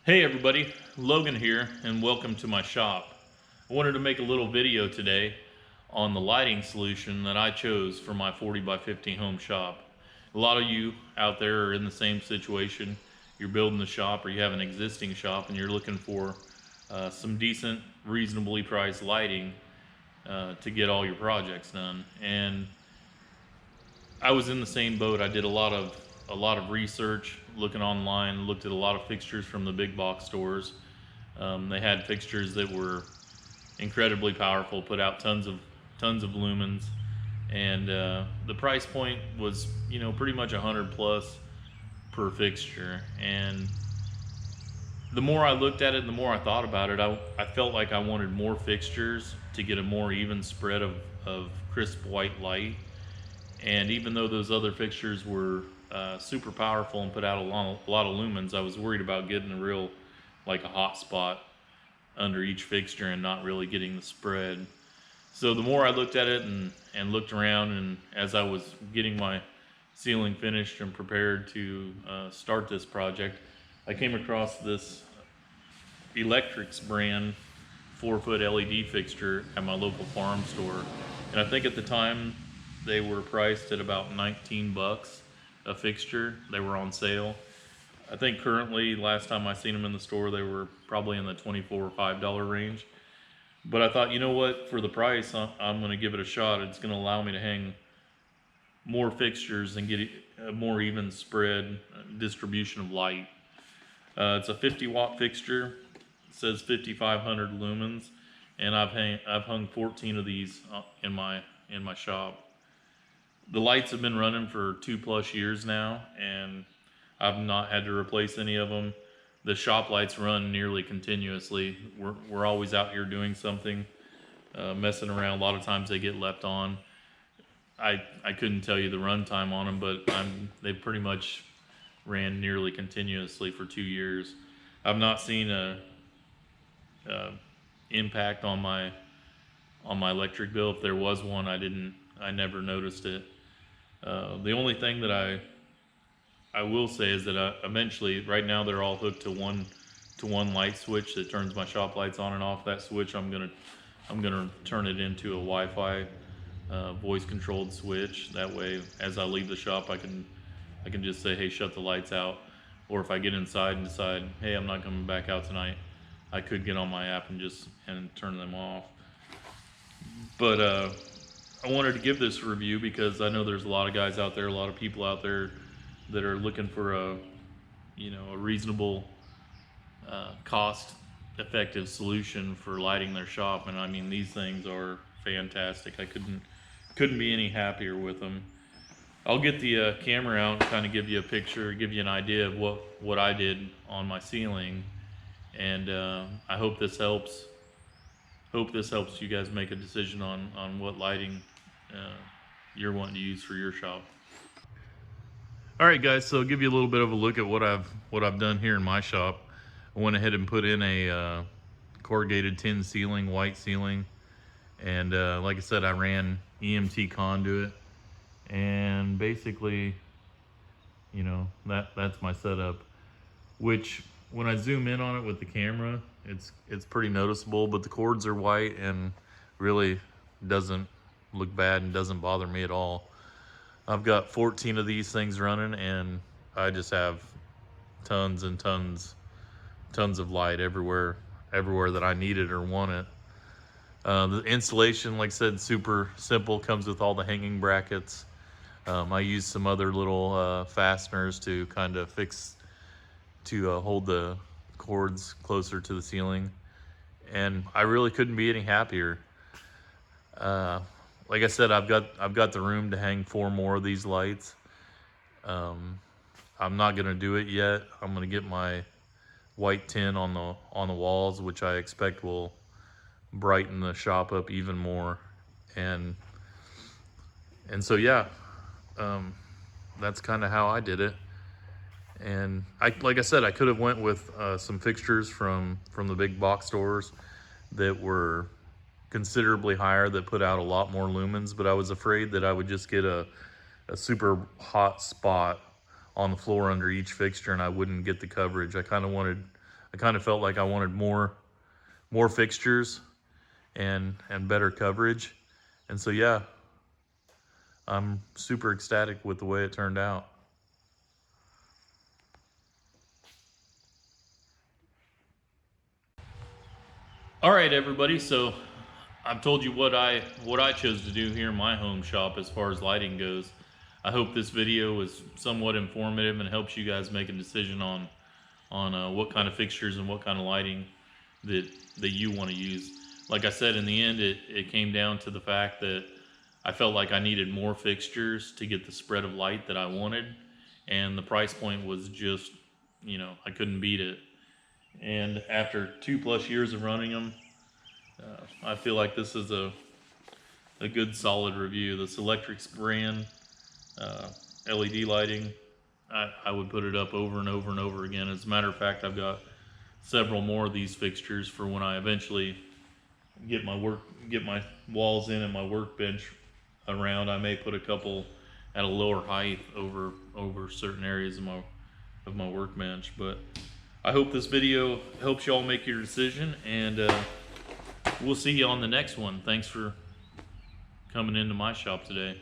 Hey everybody, Logan here and welcome to my shop. I wanted to make a little video today on the lighting solution that I chose for my 40 by 50 home shop. A lot of you out there are in the same situation. You're building the shop or you have an existing shop and you're looking for some decent, reasonably priced lighting to get all your projects done. And I was in the same boat. I did a lot of research, looking online, looked at a lot of fixtures from the big box stores. They had fixtures that were incredibly powerful, put out tons of lumens, and the price point was pretty much 100 plus per fixture. And the more I looked at it, the more I thought about it, I felt like I wanted more fixtures to get a more even spread of crisp white light. And even though those other fixtures were super powerful and put out a lot of lumens, I was worried about getting like a hot spot under each fixture and not really getting the spread. So the more I looked at it and looked around, and as I was getting my ceiling finished and prepared to start this project, I came across this Elexctryx brand 4-foot LED fixture at my local farm store. And I think at the time they were priced at about 19 bucks a fixture. They were on sale. I think currently, last time I seen them in the store, they were probably in the $24 or $5 range. But I thought, you know what, for the price, I'm going to give it a shot. It's going to allow me to hang more fixtures and get a more even spread distribution of light. It's a 50-watt fixture. It says 5,500 lumens, and I've hung 14 of these in my shop. The lights have been running for 2+ years now, and I've not had to replace any of them. The shop lights run nearly continuously. We're always out here doing something, messing around. A lot of times they get left on. I couldn't tell you the run time on them, but they pretty much ran nearly continuously for 2 years. I've not seen a impact on my electric bill. If there was one, I never noticed it. The only thing that I will say is that eventually, right now they're all hooked to one light switch that turns my shop lights on and off. That switch, I'm gonna turn it into a Wi-Fi voice controlled switch. That way, as I leave the shop, I can just say, hey, shut the lights out. Or if I get inside and decide, hey, I'm not coming back out tonight, I could get on my app and turn them off. But I wanted to give this review because I know there's a lot of guys out there, a lot of people out there that are looking for a reasonable, cost-effective solution for lighting their shop. And I mean, these things are fantastic. I couldn't be any happier with them. I'll get the camera out and kind of give you a picture, give you an idea of what I did on my ceiling, and I hope this helps. Hope this helps you guys make a decision on what lighting you're wanting to use for your shop. All right, guys. So I'll give you a little bit of a look at what I've done here in my shop. I went ahead and put in a corrugated tin ceiling, white ceiling, and like I said, I ran EMT conduit, and basically, that's my setup. Which, when I zoom in on it with the camera, it's pretty noticeable, but the cords are white and really doesn't look bad and doesn't bother me at all. I've got 14 of these things running, and I just have tons and tons of light everywhere that I need it or want it. The installation, like I said, super simple, comes with all the hanging brackets. I used some other little fasteners to kind of hold the cords closer to the ceiling, and I really couldn't be any happier. Like I said, I've got the room to hang 4 more of these lights. I'm not gonna do it yet. I'm gonna get my white tin on the walls, which I expect will brighten the shop up even more. And so yeah, that's kind of how I did it. And like I said, I could have went with some fixtures from the big box stores that were considerably higher, that put out a lot more lumens, but I was afraid that I would just get a super hot spot on the floor under each fixture and I wouldn't get the coverage. I kind of wanted I kind of felt like I wanted more fixtures and better coverage. And so yeah, I'm super ecstatic with the way it turned out. All right, everybody, so I've told you what I chose to do here in my home shop as far as lighting goes. I hope this video was somewhat informative and helps you guys make a decision on what kind of fixtures and what kind of lighting that you want to use. Like I said, in the end, it came down to the fact that I felt like I needed more fixtures to get the spread of light that I wanted, and the price point was just, you know, I couldn't beat it. And after 2+ years of running them, I feel like this is a good solid review. This Elexctryx brand LED lighting, I would put it up over and over and over again. As a matter of fact, I've got several more of these fixtures for when I eventually get my walls in and my workbench around. I may put a couple at a lower height over certain areas of my workbench. But I hope this video helps y'all make your decision, and we'll see you on the next one. Thanks for coming into my shop today.